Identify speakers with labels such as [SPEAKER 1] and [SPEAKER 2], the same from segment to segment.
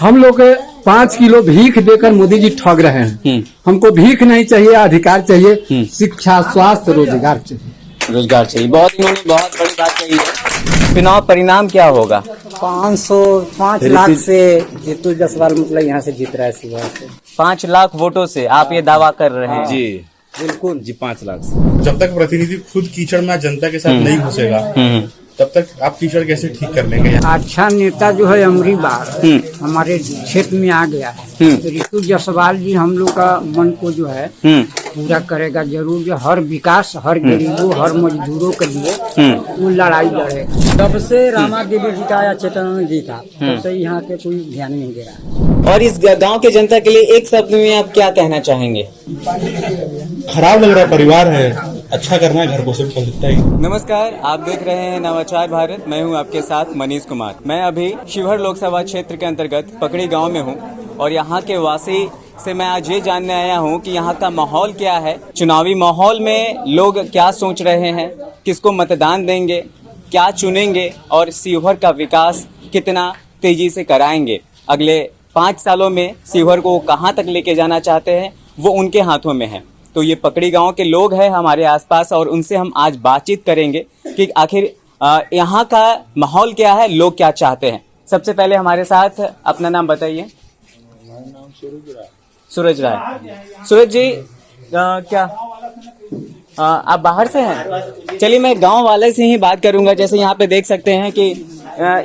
[SPEAKER 1] हम लोग 5 किलो भीख देकर मोदी जी ठग रहे हैं। हमको भीख नहीं चाहिए, अधिकार चाहिए, शिक्षा, स्वास्थ्य, रोजगार चाहिए।
[SPEAKER 2] रोजगार चाहिए। इन्होंने बहुत बड़ी बात कही है। चुनाव परिणाम क्या होगा?
[SPEAKER 3] 5 लाख से रितु जायसवाल मतलब यहाँ से जीत रहा है शिवहर से।
[SPEAKER 2] 5 लाख वोटों से आप ये दावा कर रहे हैं?
[SPEAKER 4] जी
[SPEAKER 3] बिल्कुल
[SPEAKER 4] जी, 5 लाख से। जब तक प्रतिनिधि खुद कीचड़ में जनता के साथ नहीं घुसेगा तब तक आप कीचड़ कैसे ठीक कर लेंगे?
[SPEAKER 3] अच्छा नेता जो है अमरी बार हमारे क्षेत्र में आ गया है। रितु जायसवाल जी हम लोग का मन को जो है पूरा करेगा जरूर। जो हर विकास, हर गरीबों, हर मजदूरों के लिए वो लड़ाई लड़ेगा। तब से रामा देवी जी का या चेतनानंद जी था, तब से यहाँ पे कोई ध्यान नहीं दे रहा।
[SPEAKER 2] और इस गांव के जनता के लिए एक शब्द में आप क्या कहना चाहेंगे?
[SPEAKER 4] खराब लग रहा है, परिवार है, अच्छा करना है, घर को सिर्फ दिखता ही।
[SPEAKER 2] नमस्कार, आप देख रहे हैं नवाचार भारत। मैं हूं आपके साथ मनीष कुमार। मैं अभी शिवहर लोकसभा क्षेत्र के अंतर्गत पकड़ी गांव में हूं और यहां के वासी से मैं आज ये जानने आया हूं कि यहां का माहौल क्या है, चुनावी माहौल में लोग क्या सोच रहे हैं, किसको मतदान देंगे, क्या चुनेंगे और शिवहर का विकास कितना तेजी से कराएंगे। अगले 5 सालों में शिवहर को कहां तक लेके जाना चाहते हैं वो उनके हाथों में है। तो ये पकड़ी गांव के लोग हैं हमारे आसपास और उनसे हम आज बातचीत करेंगे कि आखिर यहाँ का माहौल क्या है, लोग क्या चाहते हैं। सबसे पहले हमारे साथ अपना नाम बताइए। सूरज राय। सूरज जी, क्या आप बाहर से हैं? चलिए मैं गांव वाले से ही बात करूंगा। जैसे यहाँ पे देख सकते हैं कि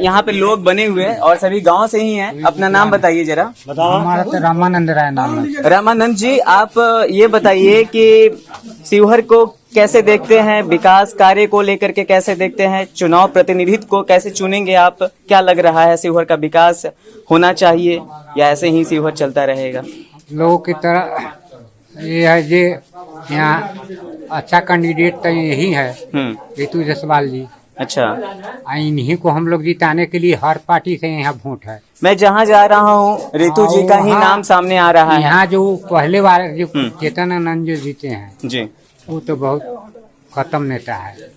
[SPEAKER 2] यहाँ पे लोग बने हुए हैं और सभी गांव से ही हैं। अपना नाम बताइए जरा।
[SPEAKER 3] हमारा तो रामानंद राय नाम है।
[SPEAKER 2] रामानंद जी, आप ये बताइए कि शिवहर को कैसे देखते हैं, विकास कार्य को लेकर के कैसे देखते हैं, चुनाव प्रतिनिधित्व को कैसे चुनेंगे आप? क्या लग रहा है, शिवहर का विकास होना चाहिए या ऐसे ही शिवहर चलता रहेगा?
[SPEAKER 3] लोगों की तरह ये है जी, यहाँ अच्छा कैंडिडेट तो यही है रितु जायसवाल जी।
[SPEAKER 2] अच्छा,
[SPEAKER 3] इन्हीं को हम लोग जिताने के लिए हर पार्टी से यहाँ वोट है।
[SPEAKER 2] मैं जहाँ जा रहा हूँ रितु जी का ही नाम सामने आ रहा है।
[SPEAKER 3] यहाँ जो पहले बार जो चेतनानंद जो जीते हैं जी, वो तो बहुत खत्म नेता है।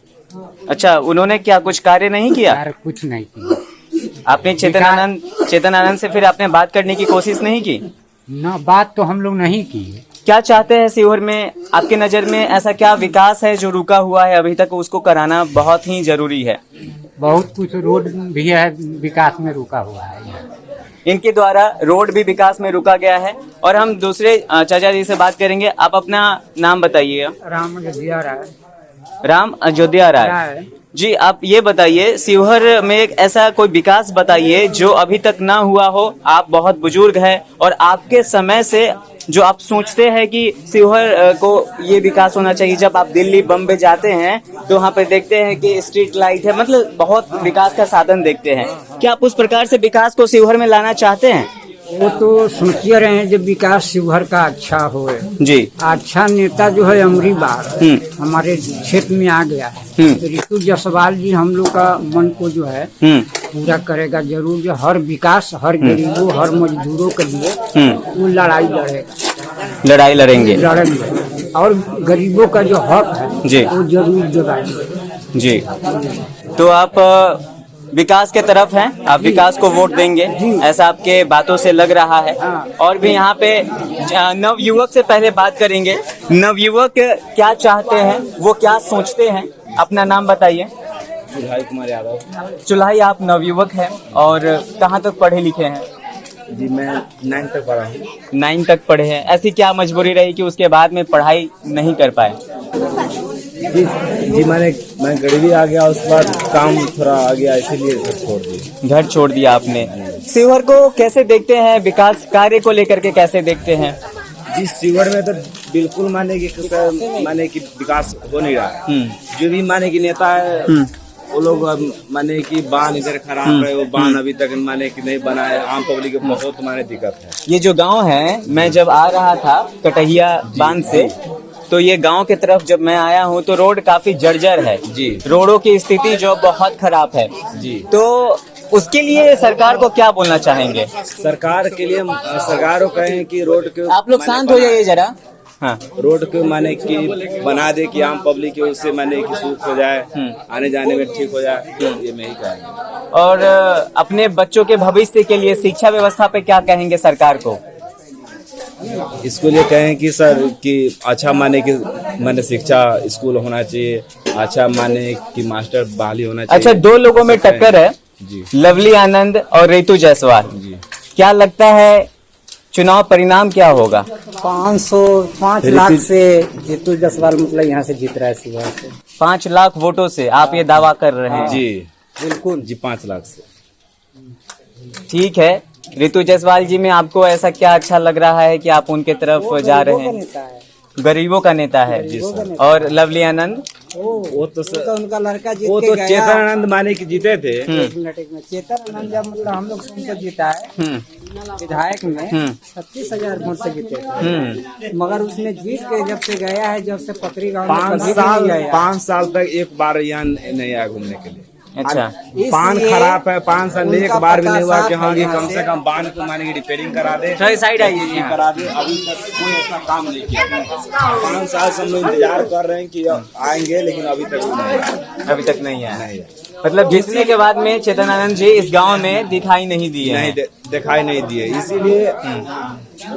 [SPEAKER 2] अच्छा, उन्होंने क्या कुछ कार्य नहीं किया?
[SPEAKER 3] यार कुछ नहीं किया।
[SPEAKER 2] आपने चेतनानंद से फिर आपने बात करने की कोशिश नहीं की?
[SPEAKER 3] ना, बात तो हम लोग नहीं की।
[SPEAKER 2] क्या चाहते हैं शिवहर में? आपके नजर में ऐसा क्या विकास है जो रुका हुआ है अभी तक, उसको कराना बहुत ही जरूरी है?
[SPEAKER 3] बहुत कुछ रोड भी है विकास में रुका हुआ है।
[SPEAKER 2] इनके द्वारा रोड भी विकास में रुका गया है। और हम दूसरे चाचा जी से बात करेंगे। आप अपना नाम बताइएगा।
[SPEAKER 3] राम अयोध्या राय।
[SPEAKER 2] राम अयोध्या राय जी, आप ये बताइए शिवहर में एक ऐसा कोई विकास बताइए जो अभी तक ना हुआ हो। आप बहुत बुजुर्ग हैं और आपके समय से जो आप सोचते हैं कि शिवहर को ये विकास होना चाहिए। जब आप दिल्ली बम्बई जाते हैं तो वहाँ पे देखते हैं कि स्ट्रीट लाइट है, मतलब बहुत विकास का साधन देखते हैं। क्या आप उस प्रकार से विकास को शिवहर में लाना चाहते हैं?
[SPEAKER 3] वो तो सोचिए रहे हैं जब विकास शिवहर का अच्छा हो
[SPEAKER 2] जी।
[SPEAKER 3] अच्छा नेता जो है अमरी बार हमारे क्षेत्र में आ गया है। रितु जायसवाल जी हम लोग का मन को जो है पूरा करेगा जरूर। जो हर विकास, हर गरीबों, हर मजदूरों के लिए वो लड़ाई लड़ेंगे और गरीबों का जो हक है
[SPEAKER 2] जी,
[SPEAKER 3] वो जरूर दिलाएंगे
[SPEAKER 2] जी। तो आप विकास के तरफ हैं, आप विकास को वोट देंगे, ऐसा आपके बातों से लग रहा है। और भी यहाँ पे नवयुवक से पहले बात करेंगे। नवयुवक क्या चाहते हैं, वो क्या सोचते हैं? अपना नाम बताइए।
[SPEAKER 4] चुल्हाई कुमार यादव।
[SPEAKER 2] चुल्हाई, आप नवयुवक हैं और कहाँ तक पढ़े लिखे हैं?
[SPEAKER 4] जी, मैं 9 तक पढ़ा हूँ।
[SPEAKER 2] 9 तक पढ़े हैं। ऐसी क्या मजबूरी रही कि उसके बाद में पढ़ाई नहीं कर पाए?
[SPEAKER 4] जी, मैं गरीबी आ गया, उसके बाद काम थोड़ा आ गया, इसीलिए घर
[SPEAKER 2] छोड़ दिया आपने। शिवहर को कैसे देखते हैं, विकास कार्य को लेकर के कैसे देखते हैं?
[SPEAKER 4] जी, शिवहर में तो बिल्कुल माने कि विकास हो नहीं रहा है। जो भी माने कि नेता है वो लोग माने कि बांध इधर खराब है, वो बांध अभी तक माने कि नहीं बना है। आम पब्लिक को बहुत माने दिक्कत है।
[SPEAKER 2] ये जो गांव है, मैं जब आ रहा था कटहिया बांध से, तो ये गांव की तरफ जब मैं आया हूँ तो रोड काफी जर्जर है जी। रोडों की स्थिति जो बहुत खराब है जी। तो उसके लिए सरकार को क्या बोलना चाहेंगे?
[SPEAKER 4] सरकार के लिए सरकार को कहें कि रोड के,
[SPEAKER 2] आप लोग शांत हो जाइए जरा। हाँ।
[SPEAKER 4] रोड को माने कि बना दे कि आम पब्लिक के उससे माने कि सूख हो जाए, आने जाने में ठीक हो जाए, ये मैं ही कहेंगे।
[SPEAKER 2] और अपने बच्चों के भविष्य के लिए शिक्षा व्यवस्था पे क्या कहेंगे सरकार को?
[SPEAKER 4] इसको लिए कहें कि सर कि अच्छा माने कि माने शिक्षा स्कूल होना चाहिए, अच्छा माने कि मास्टर बहाली होना चाहिए।
[SPEAKER 2] अच्छा, दो लोगों में टक्कर है
[SPEAKER 4] जी
[SPEAKER 2] लवली आनंद और रितु जायसवाल।
[SPEAKER 4] जी।
[SPEAKER 2] क्या लगता है चुनाव परिणाम क्या होगा?
[SPEAKER 3] 5 लाख से रितु जायसवाल मतलब यहाँ से जीत रहा है शिवहर से।
[SPEAKER 2] 5 लाख वोटों से आप ये दावा कर रहे हैं?
[SPEAKER 4] जी
[SPEAKER 3] बिल्कुल
[SPEAKER 4] जी, 5 लाख से।
[SPEAKER 2] ठीक है, रितु जायसवाल जी में आपको ऐसा क्या अच्छा लग रहा है कि आप उनके तरफ जा रहे हैं?
[SPEAKER 3] नेता है,
[SPEAKER 2] गरीबों का नेता है।
[SPEAKER 4] जी सर।
[SPEAKER 2] और लवली आनंद?
[SPEAKER 4] वो तो सर,
[SPEAKER 3] उनका लड़का जीत
[SPEAKER 4] वो
[SPEAKER 3] के
[SPEAKER 4] तो
[SPEAKER 3] गया।
[SPEAKER 4] चेतनानंद माने कि जीते थे।
[SPEAKER 3] एक मिनट चेतन आनंद जब मतलब हम लोग से उनको जीता है विधायक में 36,000 वोट से जीते थे। मगर उसने जीत के जब से गया है, जब से पकड़ी गाँव में
[SPEAKER 4] 5 साल तक एक बार यहाँ नहीं आया घूमने के लिए।
[SPEAKER 2] अच्छा।
[SPEAKER 4] पान खराब है, 5 साल में एक
[SPEAKER 3] उनका
[SPEAKER 4] बार भी नहीं हुआ
[SPEAKER 3] पता
[SPEAKER 4] कि हाँ कि
[SPEAKER 3] साफ
[SPEAKER 4] कम
[SPEAKER 3] है
[SPEAKER 4] से कम बांध को माने की रिपेयरिंग करा दे,
[SPEAKER 2] थोड़ी साइड आइए
[SPEAKER 4] ये करा दे। अभी तक कोई ऐसा काम नहीं किया। 5 साल से हम लोग इंतजार कर रहे हैं कि आएंगे, लेकिन अभी तक नहीं आए।
[SPEAKER 2] अभी तक नहीं आया। मतलब जीतने के बाद में चेतनानंद जी इस गांव में दिखाई नहीं दिए
[SPEAKER 4] नहीं
[SPEAKER 2] हैं।
[SPEAKER 4] दिखाई नहीं दिए। इसीलिए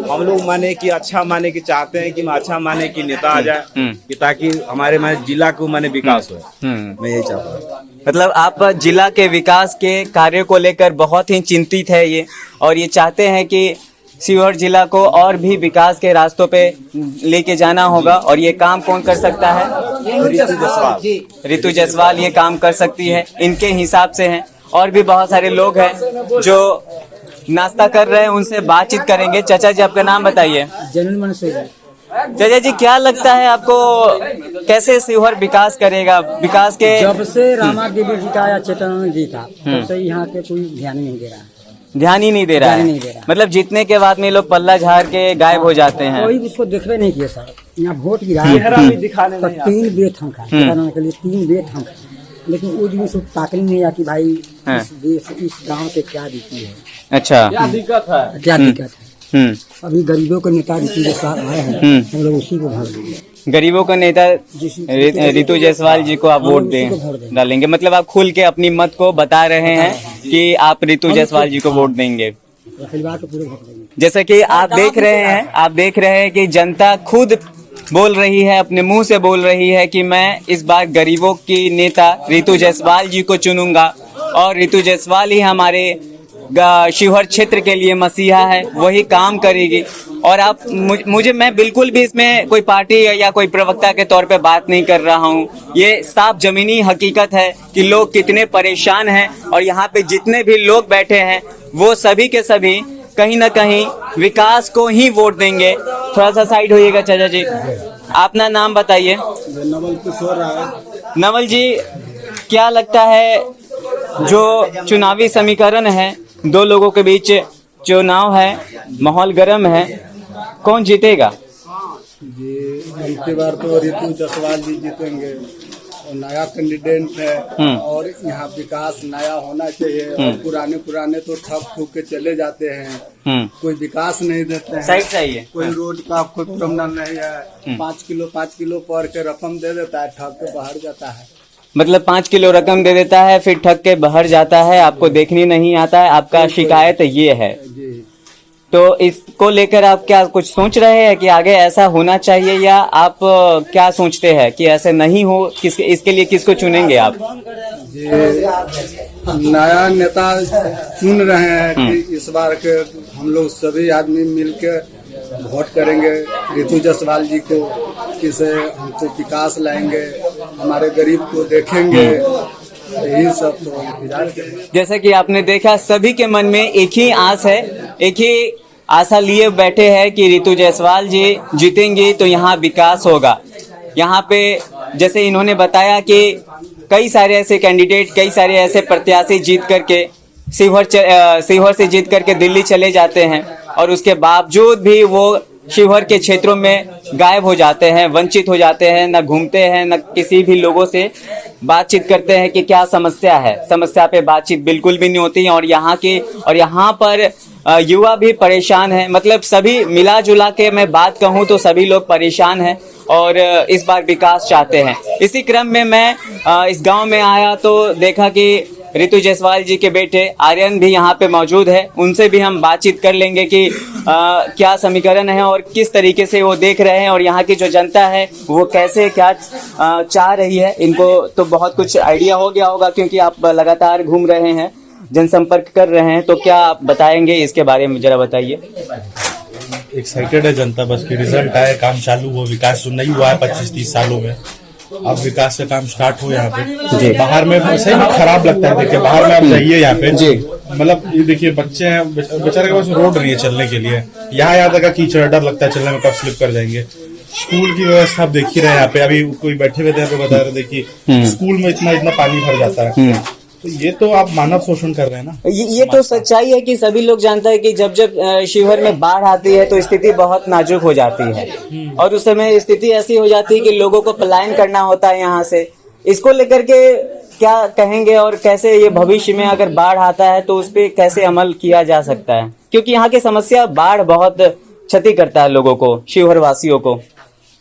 [SPEAKER 4] हम लोग माने कि अच्छा माने कि चाहते हैं कि अच्छा माने कि नेता आ जाए, कि ताकि हमारे माने जिला को माने विकास हो। मैं यही चाहता हूँ।
[SPEAKER 2] मतलब आप जिला के विकास के कार्य को लेकर बहुत ही चिंतित है ये, और ये चाहते हैं कि शिवहर जिला को और भी विकास के रास्तों पे लेके जाना होगा। और ये काम कौन कर सकता है? रितु जायसवाल ये काम कर सकती है, इनके हिसाब से हैं। और भी बहुत सारे लोग हैं जो नाश्ता कर रहे हैं, उनसे बातचीत करेंगे। चाचा जी, आपका नाम बताइए।
[SPEAKER 3] जनरल मन से
[SPEAKER 2] चाचा जी, क्या लगता है आपको, कैसे शिवहर विकास करेगा? विकास के
[SPEAKER 3] जब से रामा देवी जिताया, चेतनानंद जी था, तब से यहाँ पे कोई ध्यान नहीं दे रहा है।
[SPEAKER 2] ध्यान ही नहीं दे रहा
[SPEAKER 3] ध्यान नहीं
[SPEAKER 2] है।
[SPEAKER 3] दे रहा।
[SPEAKER 2] मतलब जीतने के बाद में लोग पल्ला झाड़ के गायब हो जाते हैं।
[SPEAKER 3] कोई उसको देखबे नहीं किया सर। यहाँ वोट गिरा
[SPEAKER 4] भी दिखाने
[SPEAKER 3] तो 3 बेट हम खाए, चेतनानंद के लिए 3 बेट हम खाए, लेकिन वो दिन से ताकने नहीं आया कि भाई
[SPEAKER 2] हाँ।
[SPEAKER 3] इस देश इस गांव पे क्या बीती है,
[SPEAKER 2] अच्छा।
[SPEAKER 3] क्या दिक्कत है। अभी गरीबों के नेता रितु जायसवाल आए हैं, हम लोग उसी को भर देंगे।
[SPEAKER 2] गरीबों का नेता रितु जायसवाल जी को आप वोट डालेंगे। मतलब आप खुल के अपनी मत को बता रहे हैं कि आप रितु जायसवाल जी को वोट देंगे।
[SPEAKER 3] परिवार को पूरे भर देंगे।
[SPEAKER 2] जैसे कि आप देख रहे हैं कि जनता खुद बोल रही है, अपने मुंह से बोल रही है कि मैं इस बार गरीबों की नेता रितु जायसवाल जी को चुनूंगा, और रितु जायसवाल ही हमारे शिवहर क्षेत्र के लिए मसीहा है, वही काम करेगी। और आप मैं बिल्कुल भी इसमें कोई पार्टी या कोई प्रवक्ता के तौर पे बात नहीं कर रहा हूँ। ये साफ जमीनी हकीकत है कि लोग कितने परेशान हैं, और यहाँ पे जितने भी लोग बैठे हैं वो सभी के सभी कहीं ना कहीं विकास को ही वोट देंगे। थोड़ा सा साइड होइएगा चाचा जी। अपना नाम बताइए।
[SPEAKER 3] नवल किशोर राय।
[SPEAKER 2] नवल जी, क्या लगता है जो चुनावी समीकरण है, 2 लोगों के बीच चुनाव है, माहौल गर्म है, कौन जीतेगा?
[SPEAKER 5] जी, इनकी बार तो रितु जायसवाल जी जीतेंगे, और नया कैंडिडेट है, और यहाँ विकास नया होना चाहिए। और पुराने तो ठप ठुक के चले जाते हैं, कोई विकास नहीं देते हैं।
[SPEAKER 2] साइड चाहिए।
[SPEAKER 5] कोई रोड का कोई प्रबंधन नहीं है। 5 किलो पर के रकम दे देता है, ठग के बाहर जाता है।
[SPEAKER 2] मतलब 5 किलो रकम दे देता है, फिर ठग के बाहर जाता है, आपको देखने नहीं आता है। आपका शिकायत ये है।
[SPEAKER 5] जी,
[SPEAKER 2] तो इसको लेकर आप क्या कुछ सोच रहे हैं कि आगे ऐसा होना चाहिए, या आप क्या सोचते हैं कि ऐसे नहीं हो? इसके लिए किसको चुनेंगे आप?
[SPEAKER 5] जी, नया नेता चुन रहे हैं कि इस बार के हम लोग सभी आदमी मिलके वोट करेंगे रितु जायसवाल जी को, किसे हमको विकास लाएंगे, हमारे गरीब को देखेंगे, यही सब तो विचार करेंगे।
[SPEAKER 2] जैसे कि आपने देखा, सभी के मन में एक ही आस है, एक ही आशा लिए बैठे हैं कि रितु जायसवाल जी जीतेंगी तो यहाँ विकास होगा। यहाँ पे जैसे इन्होंने बताया कि कई सारे ऐसे कैंडिडेट, कई सारे ऐसे प्रत्याशी जीत करके शिवहर से जीत करके दिल्ली चले जाते हैं, और उसके बावजूद भी वो शिवहर के क्षेत्रों में गायब हो जाते हैं, वंचित हो जाते हैं, न घूमते हैं, न किसी भी लोगों से बातचीत करते हैं कि क्या समस्या है। समस्या पे बातचीत बिल्कुल भी नहीं होती है। और यहाँ पर युवा भी परेशान है। मतलब सभी मिला जुला के मैं बात कहूँ तो सभी लोग परेशान हैं और इस बार विकास चाहते हैं। इसी क्रम में मैं इस गांव में आया तो देखा कि रितु जायसवाल जी के बेटे आर्यन भी यहाँ पे मौजूद है। उनसे भी हम बातचीत कर लेंगे कि क्या समीकरण है और किस तरीके से वो देख रहे हैं और यहाँ की जो जनता है वो कैसे क्या चाह रही है। इनको तो बहुत कुछ आइडिया हो गया होगा क्योंकि आप लगातार घूम रहे हैं, जनसंपर्क कर रहे हैं, तो क्या आप बताएंगे इसके बारे में जरा बताइए।
[SPEAKER 6] एक्साइटेड है जनता, बस कि रिजल्ट आए, काम चालू हो। विकास जो नहीं हुआ है 25-30 सालों में, अब विकास का काम स्टार्ट हो यहाँ पे। बाहर में सही में खराब लगता है, देखिए बाहर में आप जाइए यहाँ पे, मतलब ये देखिए बच्चे हैं, बेचारे के पास रोड नहीं है चलने के लिए। यहाँ तक का कीचड़, डर लगता है चलने में, कब स्लिप कर जाएंगे। स्कूल की व्यवस्था आप देख ही रहे हैं यहाँ पे, अभी कोई बैठे हुए थे तो बता रहे थे कि स्कूल में इतना पानी भर जाता है। तो ये तो आप मानव शोषण कर रहे हैं ना।
[SPEAKER 2] ये तो सच्चाई है कि सभी लोग जानते हैं कि जब शिवहर में बाढ़ आती है तो स्थिति बहुत नाजुक हो जाती है और उस समय स्थिति ऐसी हो जाती है कि लोगों को पलायन करना होता है यहाँ से। इसको लेकर के क्या कहेंगे और कैसे ये भविष्य में अगर बाढ़ आता है तो उस पर कैसे अमल किया जा सकता है, क्योंकि यहाँ की समस्या बाढ़ बहुत क्षति करता है लोगों को, शिवहर वासियों को।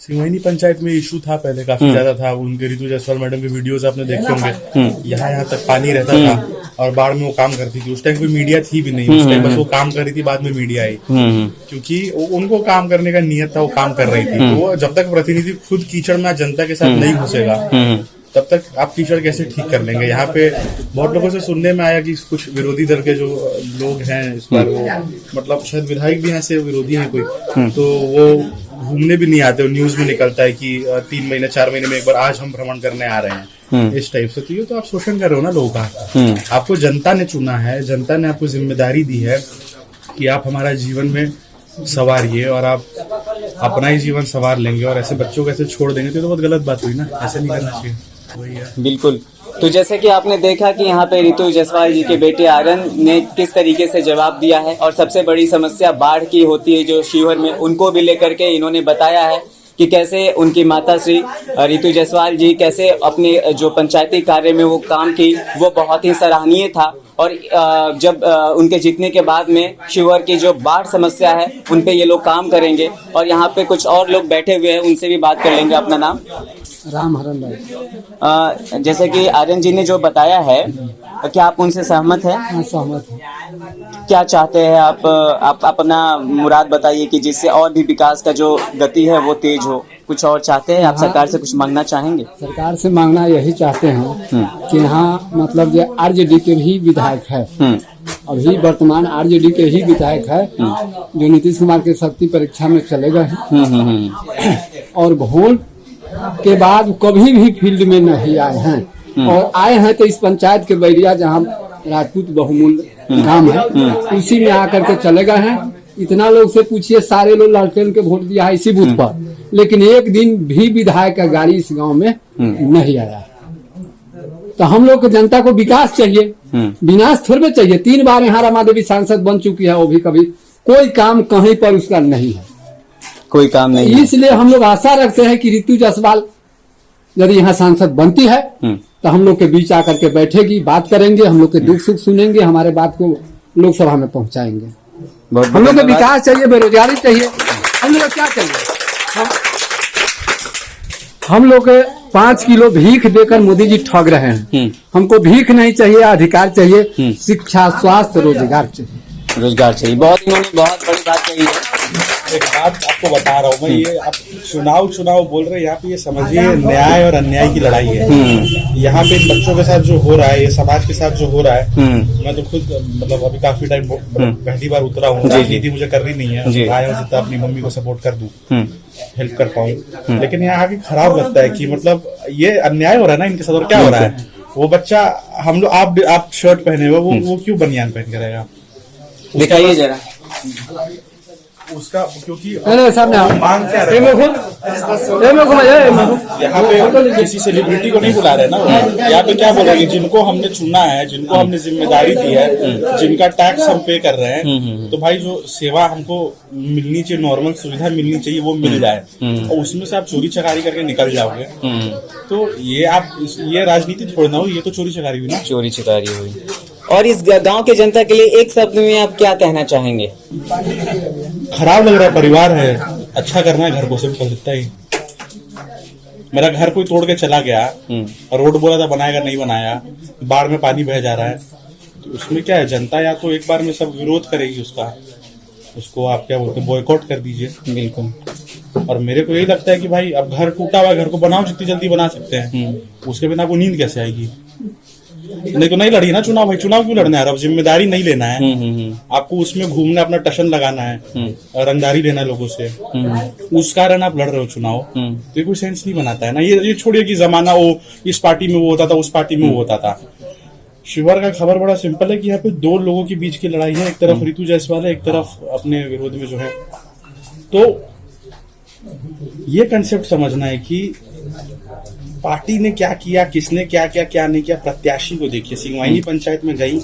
[SPEAKER 6] सिंगवैनी पंचायत में इशू था पहले, काफी ज्यादा था। उनके रितु जायसवाल मैडम के वीडियोस आपने देखे होंगे, यहाँ तक पानी रहता था और बाढ़ में वो काम करती थी। उस टाइम कोई मीडिया थी भी नहीं, उस टाइम बस वो काम कर रही थी, बाद में मीडिया आई क्योंकि उनको काम करने का नियत था, वो काम कर रही थी। तो वो जब तक प्रतिनिधि खुद कीचड़ में जनता के साथ नहीं घुसेगा तब तक आप कीचड़ कैसे ठीक कर लेंगे। यहाँ पे बहुत लोगों से सुनने में आया कि कुछ विरोधी दल के जो लोग हैं इस बार वो मतलब शायद विधायक भी यहाँ से विरोधी हैं कोई, तो वो घूमने भी नहीं आते। न्यूज में निकलता है कि 3 महीने 4 महीने में एक बार आज हम भ्रमण करने आ रहे हैं, इस टाइप से। तो ये तो आप शोषण कर रहे हो ना लोगों का। आपको जनता ने चुना है, जनता ने आपको जिम्मेदारी दी है कि आप हमारा जीवन में सवारिए और आप अपना ही जीवन संवार लेंगे और ऐसे बच्चों को ऐसे छोड़ देंगे तो बहुत गलत बात हुई ना, ऐसे नहीं करना चाहिए। वही है।
[SPEAKER 2] बिल्कुल। तो जैसे कि आपने देखा कि यहाँ पे रितु जायसवाल जी के बेटे आर्यन ने किस तरीके से जवाब दिया है और सबसे बड़ी समस्या बाढ़ की होती है जो शिवहर में, उनको भी लेकर के इन्होंने बताया है कि कैसे उनकी माता श्री रितु जायसवाल जी कैसे अपने जो पंचायती कार्य में वो काम की, वो बहुत ही सराहनीय था। और जब उनके जीतने के बाद में शिवहर की जो बाढ़ समस्या है उन पे ये लोग काम करेंगे। और यहाँ पे कुछ और लोग बैठे हुए हैं, उनसे भी बात कर लेंगे। अपना नाम?
[SPEAKER 1] राम हरण भाई।
[SPEAKER 2] जैसे कि आर्यन जी ने जो बताया है, क्या आप उनसे सहमत हैं?
[SPEAKER 1] हाँ, सहमत हूँ।
[SPEAKER 2] क्या चाहते हैं आप अपना मुराद बताइए कि जिससे और भी विकास का जो गति है वो तेज हो। कुछ और चाहते हैं आप? सरकार से कुछ मांगना चाहेंगे?
[SPEAKER 1] सरकार से मांगना यही चाहते हैं कि यहाँ मतलब जो आरजेडी के ही विधायक है, अभी वर्तमान आरजेडी के ही विधायक है जो नीतीश कुमार के शक्ति परीक्षा में चले गए और वोट के बाद कभी भी फील्ड में नहीं आए हैं और आए हैं तो इस पंचायत के बैरिया जहाँ राजपूत बहुमूल्य गांव है उसी में आकर के चले गए हैं। इतना लोग से पूछिए, सारे लोग लालटेन के वोट दिया है इसी बूथ पर, लेकिन एक दिन भी विधायक का गाड़ी इस गांव में नहीं आया। तो हम लोग को जनता को विकास चाहिए, विनाश थोड़े चाहिए। 3 बार यहाँ रमा देवी सांसद बन चुकी है, वो भी कभी कोई काम कहीं पर उसका नहीं है,
[SPEAKER 2] कोई काम नहीं है।
[SPEAKER 1] इसलिए हम लोग आशा रखते हैं कि रितु जायसवाल यदि यहाँ सांसद बनती है तो हम लोग के बीच आकर के बैठेगी, बात करेंगे, हम लोग के दुख सुख सुनेंगे, हमारे बात को लोकसभा में पहुंचाएंगे। हम लोग को विकास चाहिए, बेरोजगारी चाहिए। हम लोग क्या चाहिए? हम लोग 5 किलो भीख देकर मोदी जी ठग रहे हैं। हमको भीख नहीं चाहिए, अधिकार चाहिए, शिक्षा, स्वास्थ्य, रोजगार चाहिए।
[SPEAKER 2] रोजगार चाहिए। बहुत इन्होंने बहुत बड़ी बात कही है।
[SPEAKER 6] एक बात आपको बता रहा हूँ मैं, ये आप चुनाव बोल रहे हैं, यहाँ पे ये समझिए न्याय और अन्याय की लड़ाई है। यहाँ पे इन बच्चों के साथ जो हो रहा है, ये समाज के साथ जो हो रहा है, मैं तो खुद मतलब अभी काफी टाइम पहली बार उतरा हूँ, राजनीति मुझे करनी नहीं है, आया हूँ जितना अपनी मम्मी को सपोर्ट कर दूं, हेल्प कर पाऊँ। लेकिन यहाँ आके खराब लगता है कि मतलब ये अन्याय हो रहा है ना इनके साथ। और क्या हो रहा है, वो बच्चा हम लोग आप शर्ट पहने हुए, वो क्यों बनियान पहन के रहेगा?
[SPEAKER 2] दिखाइए जरा
[SPEAKER 6] उसका, क्योंकि
[SPEAKER 1] मांग क्या है?
[SPEAKER 6] यहाँ पे किसी सेलिब्रिटी को नहीं बुला रहे ना, यहाँ पे क्या बोलेंगे? जिनको हमने चुना है, जिनको हमने जिम्मेदारी दी है, जिनका टैक्स हम पे कर रहे हैं, तो भाई जो सेवा हमको मिलनी चाहिए, नॉर्मल सुविधा मिलनी चाहिए, वो मिल जाए। और उसमें से आप चोरी चकारी करके निकल जाओगे तो ये राजनीति थोड़ी ना हुई, ये तो चोरी चकारी हुई ना।
[SPEAKER 2] चोरी चकारी हुई। और इस गांव के जनता के लिए एक शब्द में आप क्या कहना चाहेंगे?
[SPEAKER 6] खराब लग रहा है, परिवार है, अच्छा करना है घर को, सिंपल इतना ही। मेरा घर कोई तोड़ के चला गया और रोड बोला था बनाएगा, नहीं बनाया, बाढ़ में पानी बह जा रहा है, तो उसमें क्या है, जनता या तो एक बार में सब विरोध करेगी उसको आप क्या बोलते हैं, बॉयकॉट कर दीजिए।
[SPEAKER 2] बिल्कुल।
[SPEAKER 6] और मेरे को यही लगता है कि भाई अब घर टूटा हुआ है, घर को बनाओ जितनी जल्दी बना सकते हैं, उसके बिना आपको नींद कैसे आएगी? नहीं तो नहीं लड़िए ना चुनाव, भाई चुनाव क्यों लड़ना है? अब जिम्मेदारी नहीं लेना है आपको, उसमें घूमना, अपना टशन लगाना है, रंगदारी लेना है लोगों से, उस कारण आप लड़ रहे हो चुनाव, तो ये कोई सेंस नहीं बनाता है ना। ये छोड़िए कि जमाना वो इस पार्टी में वो होता था, उस पार्टी में वो होता था। शिवहर का खबर बड़ा सिंपल है कि यहाँ पे दो लोगों के बीच की लड़ाई है, एक तरफ रितु जायसवाल है, एक तरफ अपने विरोध में जो है। तो ये कंसेप्ट समझना है कि पार्टी ने क्या किया, किसने क्या किया, क्या नहीं किया। प्रत्याशी को देखिए, सिंगवाइनी पंचायत में गई,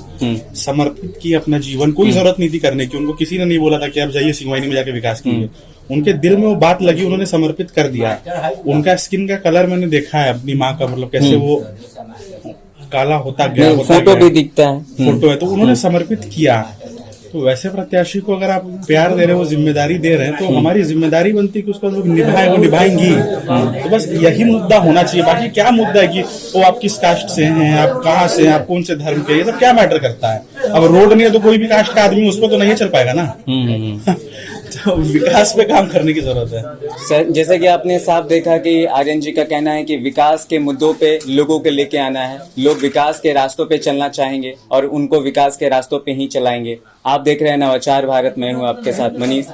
[SPEAKER 6] समर्पित की अपना जीवन, कोई जरूरत नहीं थी करने की, उनको किसी ने नहीं बोला था कि आप जाइए सिंगवाइनी में जाके विकास कीजिए। उनके दिल में वो बात लगी, उन्होंने समर्पित कर दिया। उनका स्किन का कलर मैंने देखा है अपनी माँ का, मतलब कैसे वो काला होता गया,
[SPEAKER 2] फोटो भी दिखता है,
[SPEAKER 6] फोटो है, तो उन्होंने समर्पित किया। तो वैसे प्रत्याशी को अगर आप प्यार दे रहे हो, जिम्मेदारी दे रहे हैं, तो हमारी जिम्मेदारी बनती है कि उसको लोग निभाए, वो निभाएंगी। तो बस यही मुद्दा होना चाहिए। बाकी क्या मुद्दा है कि वो आप किस कास्ट से हैं, आप कहाँ से हैं, आप कौन से धर्म के, ये सब क्या मैटर करता है? अब रोड नहीं है तो कोई भी कास्ट का आदमी उस पर तो नहीं चल पाएगा ना। तो विकास पे काम करने की जरूरत है
[SPEAKER 2] सर। जैसे कि आपने साफ देखा कि आर्यन जी का कहना है कि विकास के मुद्दों पे लोगों को लेके आना है, लोग विकास के रास्तों पे चलना चाहेंगे और उनको विकास के रास्तों पे ही चलाएंगे। आप देख रहे हैं नवाचार भारत, मैं हूं आपके साथ मनीष।